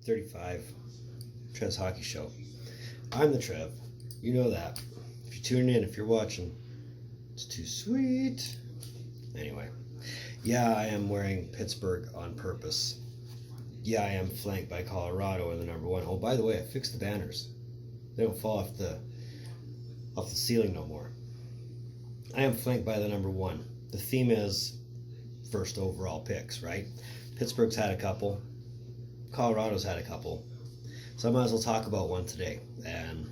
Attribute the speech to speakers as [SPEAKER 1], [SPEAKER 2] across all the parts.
[SPEAKER 1] 35, Trev's Hockey Show. I'm the Trev. You know that. If you're tuning in, if you're watching, it's too sweet. Anyway, yeah, I am wearing Pittsburgh on purpose. Yeah, I am flanked by Colorado in the number one. Oh, by the way, I fixed the banners. They don't fall off the ceiling no more. I am flanked by the number one. The theme is first overall picks, right? Pittsburgh's had a couple. Colorado's had a couple. So I might as well talk about one today. And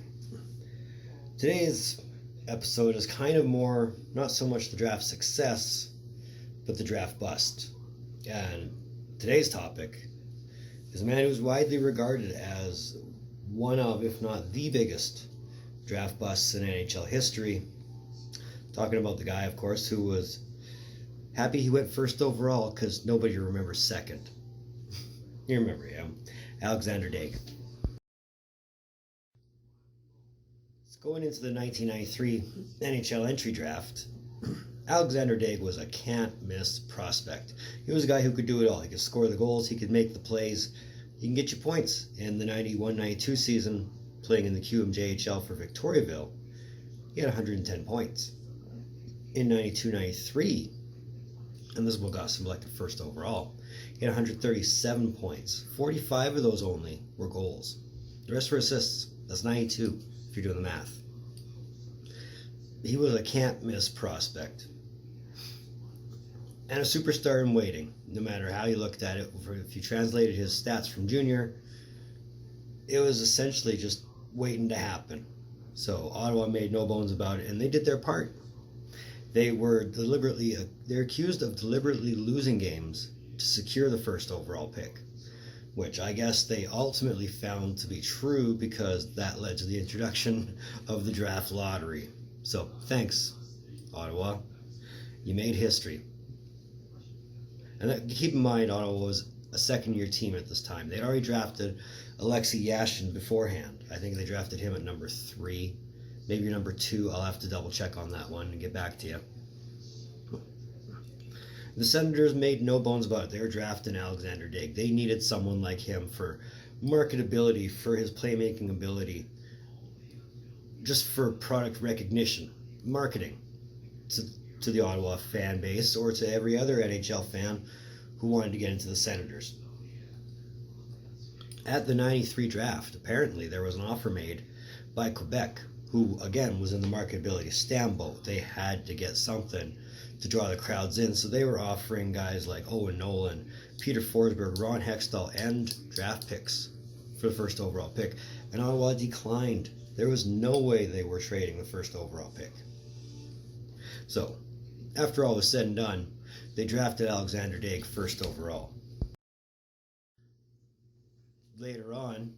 [SPEAKER 1] today's episode is kind of more, not so much the draft success, but the draft bust. And today's topic is a man who's widely regarded as one of, if not the biggest, draft busts in NHL history. Talking about the guy, of course, who was happy he went first overall because nobody remembers second. You remember him, Alexandre Daigle. Going into the 1993 NHL entry draft, Alexandre Daigle was a can't-miss prospect. He was a guy who could do it all. He could score the goals, he could make the plays, he can get you points. In the 91-92 season, playing in the QMJHL for Victoriaville, he had 110 points. In 92-93, and this is what got selected first overall, he had 137 points. 45 of those only were goals. The rest were assists. That's 92. If you're doing the math. He was a can't-miss prospect. And a superstar in waiting, no matter how you looked at it. If you translated his stats from junior, it was essentially just waiting to happen. So Ottawa made no bones about it, and they did their part. They're accused of deliberately losing games to secure the first overall pick, which I guess they ultimately found to be true because that led to the introduction of the draft lottery. So, thanks, Ottawa. You made history. And keep in mind, Ottawa was a second-year team at this time. They'd already drafted Alexei Yashin beforehand. I think they drafted him at number 3, maybe number 2. I'll have to double-check on that one and get back to you. The Senators made no bones about it. They were drafting Alexandre Daigle. They needed someone like him for marketability, for his playmaking ability, just for product recognition, marketing to the Ottawa fan base or to every other NHL fan who wanted to get into the Senators. At the 93 draft, apparently there was an offer made by Quebec, who again was in the marketability stambo. They had to get something to draw the crowds in, so they were offering guys like Owen Nolan, Peter Forsberg, Ron Hextall, and draft picks for the first overall pick, and Ottawa declined. There was no way they were trading the first overall pick. So, after all was said and done, they drafted Alexandre Daigle first overall. Later on,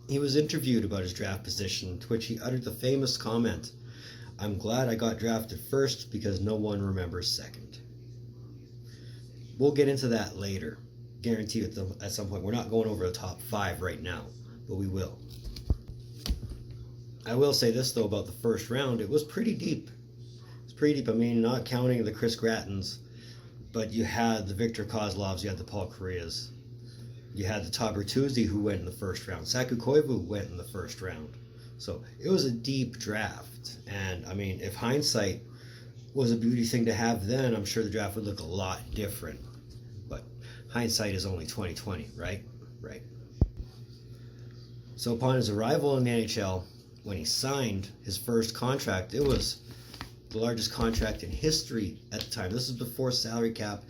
[SPEAKER 1] he was interviewed about his draft position, to which he uttered the famous comment, "I'm glad I got drafted first because no one remembers second." We'll get into that later. Guarantee at some point. We're not going over the top 5 right now, but we will. I will say this, though, about the first round. It was pretty deep. It's pretty deep. I mean, not counting the Chris Grattons, but you had the Victor Kozlovs, you had the Paul Karias, you had the Todd Bertuzzi, who went in the first round. Saku Koivu went in the first round. So it was a deep draft. And I mean, if hindsight was a beauty thing to have then, I'm sure the draft would look a lot different. But hindsight is only 20/20, right? Right. So upon his arrival in the NHL, when he signed his first contract, it was the largest contract in history at the time. This is before salary cap,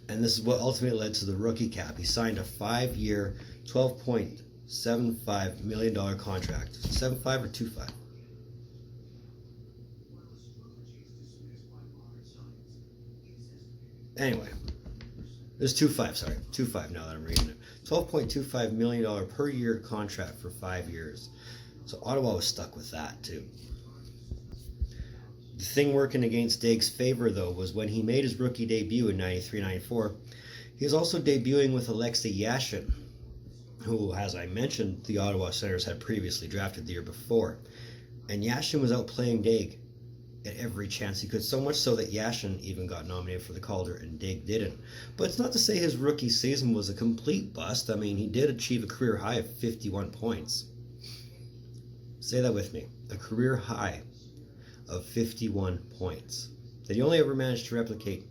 [SPEAKER 1] and this is what ultimately led to the rookie cap. He signed a 5-year, $12.75 million contract. 7.5 or 2.5? Anyway, it was 2.5, sorry. 2.5 now that I'm reading it. $12.25 million per year contract for 5 years. So Ottawa was stuck with that too. The thing working against Daigle's favor, though, was when he made his rookie debut in 93-94, he was also debuting with Alexei Yashin, who, as I mentioned, the Ottawa Senators had previously drafted the year before. And Yashin was outplaying Daigle. at every chance he could, so much so that Yashin even got nominated for the Calder and Daigle didn't. But it's not to say his rookie season was a complete bust. I mean, he did achieve a career high of 51 points. Say that with me. A career high of 51 points that he only ever managed to replicate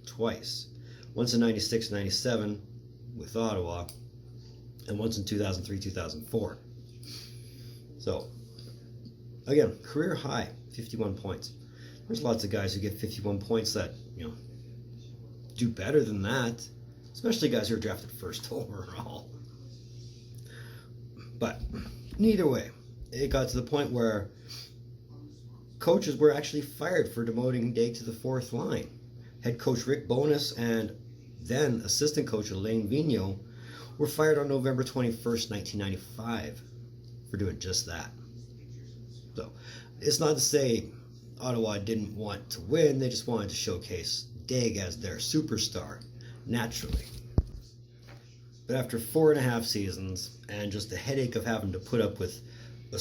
[SPEAKER 1] twice. Once in 96-97 with Ottawa, and once in 2003-2004. So, again, career high, 51 points. There's lots of guys who get 51 points that, do better than that, especially guys who are drafted first overall. But, either way, it got to the point where coaches were actually fired for demoting Daigle to the fourth line. Head coach Rick Bowness and then assistant coach Alain Vigneault were fired on November 21st, 1995 for doing just that. So, it's not to say Ottawa didn't want to win, they just wanted to showcase Daigle as their superstar, naturally. But after 4.5 seasons, and just the headache of having to put up with a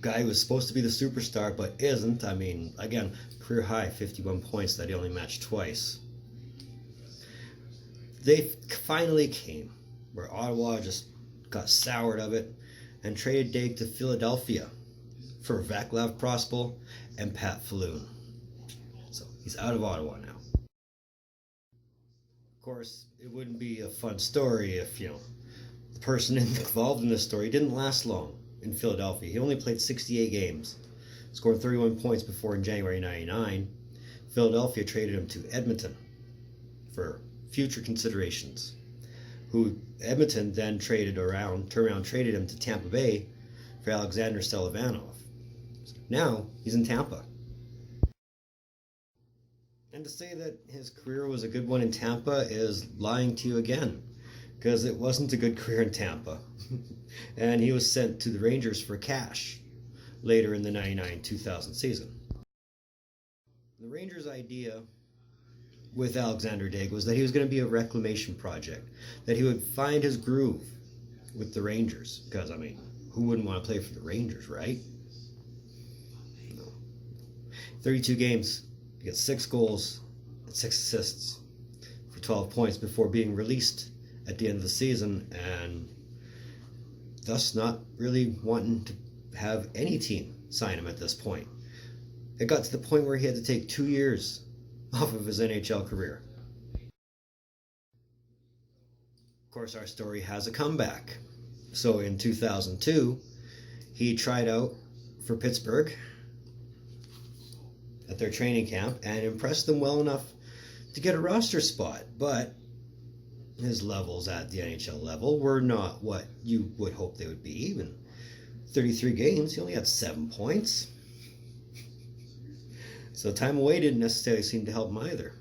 [SPEAKER 1] guy who was supposed to be the superstar but isn't, I mean, again, career high, 51 points that he only matched twice. They finally came, where Ottawa just got soured of it and traded Daigle to Philadelphia for Vaclav Prospal and Pat Falloon. So he's out of Ottawa now. Of course, it wouldn't be a fun story if, the person involved in this story didn't last long in Philadelphia. He only played 68 games, scored 31 points before in January 99. Philadelphia traded him to Edmonton for future considerations, who Edmonton then turned around traded him to Tampa Bay for Alexander Daigle. Now he's in Tampa. And to say that his career was a good one in Tampa is lying to you again, because it wasn't a good career in Tampa. And he was sent to the Rangers for cash later in the 99-2000 season. The Rangers' idea with Alexandre Daigle was that he was going to be a reclamation project, that he would find his groove with the Rangers, because, I mean, who wouldn't want to play for the Rangers, right? No. 32 games, he got 6 goals and 6 assists for 12 points before being released at the end of the season, and thus not really wanting to have any team sign him at this point. It got to the point where he had to take 2 years off of his NHL career. Of course, our story has a comeback. So in 2002, he tried out for Pittsburgh at their training camp and impressed them well enough to get a roster spot, but his levels at the NHL level were not what you would hope they would be. Even 33 games, he only had 7 points. So time away didn't necessarily seem to help him either.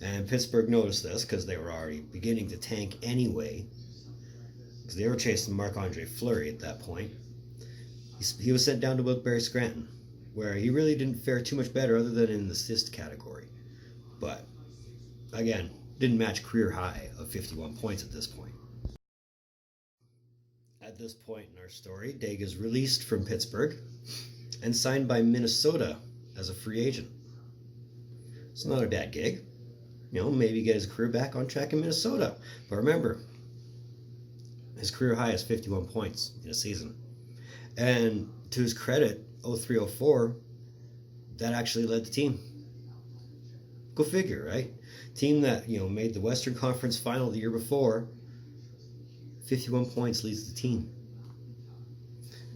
[SPEAKER 1] And Pittsburgh noticed this because they were already beginning to tank anyway, because they were chasing Marc-Andre Fleury at that point. He was sent down to Wilkes-Barre Scranton, where he really didn't fare too much better other than in the assist category. But, again, didn't match career high of 51 points at this point. At this point in our story, Daigle is released from Pittsburgh and signed by Minnesota as a free agent. It's not a bad gig. Maybe get his career back on track in Minnesota. But remember, his career high is 51 points in a season. And to his credit, 03-04, that actually led the team. Go figure, right? Team that, made the Western Conference Final the year before, 51 points leads the team.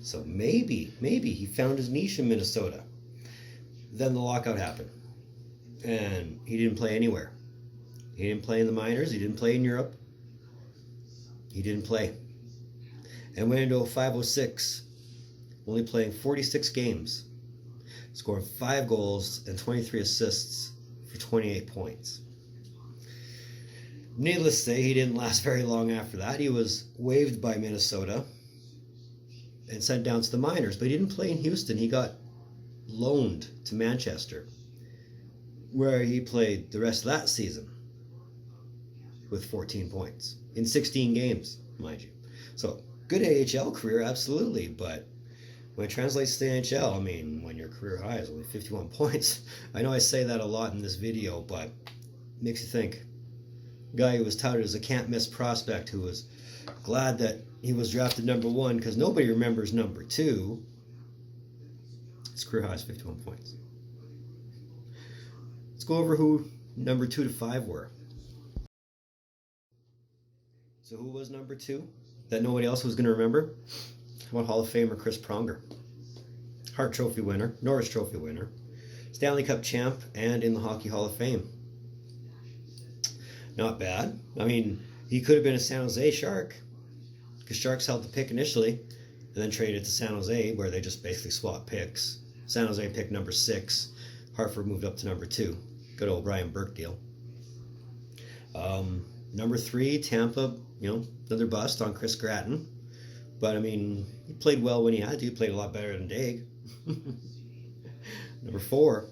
[SPEAKER 1] So maybe he found his niche in Minnesota. Then the lockout happened, and he didn't play anywhere. He didn't play in the minors. He didn't play in Europe. He didn't play. And went into 05-06, only playing 46 games, scoring 5 goals and 23 assists for 28 points. Needless to say, he didn't last very long after that. He was waived by Minnesota and sent down to the minors, but he didn't play in Houston. He got loaned to Manchester, where he played the rest of that season with 14 points in 16 games, mind you. So, good AHL career, absolutely, but When it translates to the NHL, I mean, when your career high is only 51 points. I know I say that a lot in this video, but it makes you think. Guy who was touted as a can't-miss prospect, who was glad that he was drafted number 1 because nobody remembers number 2. His career high is 51 points. Let's go over who number 2 to 5 were. So who was number 2 that nobody else was going to remember? How about Hall of Famer Chris Pronger? Hart Trophy winner, Norris Trophy winner, Stanley Cup champ, and in the Hockey Hall of Fame. Not bad. I mean, he could have been a San Jose Shark, because Sharks held the pick initially, and then traded to San Jose, where they just basically swapped picks. San Jose picked number 6. Hartford moved up to number 2. Good old Brian Burke deal. Number 3, Tampa, another bust on Chris Gratton. But, I mean, he played well when he had to. He played a lot better than Daigle. Number 4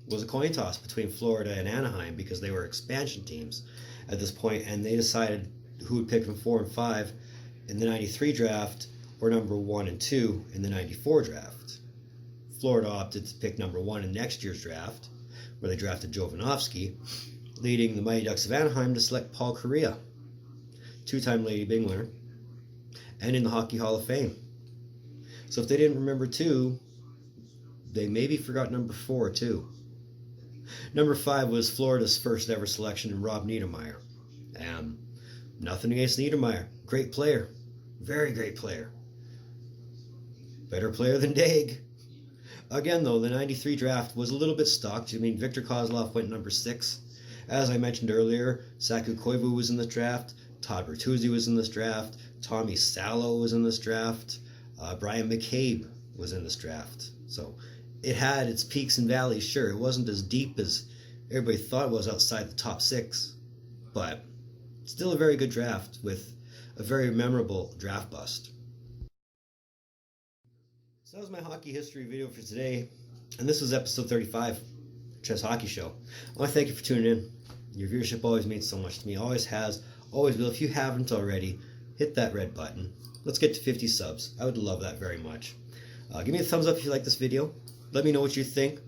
[SPEAKER 1] was a coin toss between Florida and Anaheim because they were expansion teams at this point, and they decided who would pick from 4 and 5 in the 93 draft or number 1 and 2 in the 94 draft. Florida opted to pick number 1 in next year's draft, where they drafted Jovanovski, leading the Mighty Ducks of Anaheim to select Paul Kariya, 2-time Lady Byng winner, and in the Hockey Hall of Fame. So if they didn't remember 2, they maybe forgot number 4 too. Number 5 was Florida's first ever selection in Rob Niedermayer. Nothing against Niedermayer. Great player. Very great player. Better player than Daigle. Again, though, the 93 draft was a little bit stocked. I mean, Victor Kozlov went number 6. As I mentioned earlier, Saku Koivu was in this draft. Todd Bertuzzi was in this draft. Tommy Salo was in this draft. Brian McCabe was in this draft. So it had its peaks and valleys. Sure, it wasn't as deep as everybody thought it was outside the top 6, but still a very good draft with a very memorable draft bust. So that was my hockey history video for today, and this was episode 35, Trev's Hockey Show. I want to thank you for tuning in. Your viewership always means so much to me. Always has, always will. If you haven't already, hit that red button. Let's get to 50 subs. I would love that very much. Give me a thumbs up if you like this video. Let me know what you think,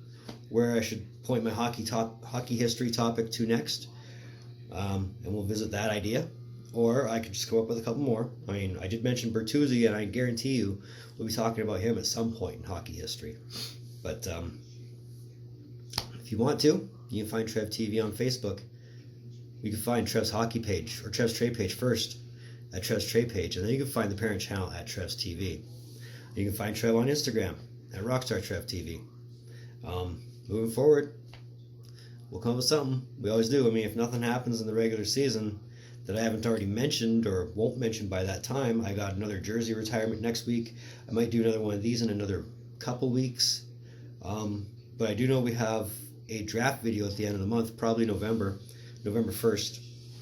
[SPEAKER 1] where I should point my hockey history topic to next, and we'll visit that idea. Or I could just come up with a couple more. I mean, I did mention Bertuzzi, and I guarantee you we'll be talking about him at some point in hockey history. But if you want to, you can find Trev TV on Facebook. You can find Trev's hockey page, or Trev's trade page first, at Trev's trade page, and then you can find the parent channel at Trev's TV. You can find Trev on Instagram at Rockstar Trev TV. Moving forward, we'll come up with something. We always do. I mean, if nothing happens in the regular season that I haven't already mentioned or won't mention by that time, I got another jersey retirement next week. I might do another one of these in another couple weeks. But I do know we have a draft video at the end of the month, probably November 1st,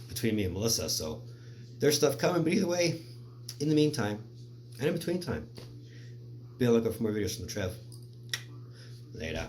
[SPEAKER 1] between me and Melissa. So there's stuff coming. But either way, in the meantime, and in between time, be on the lookout for more videos from the Trev. Later.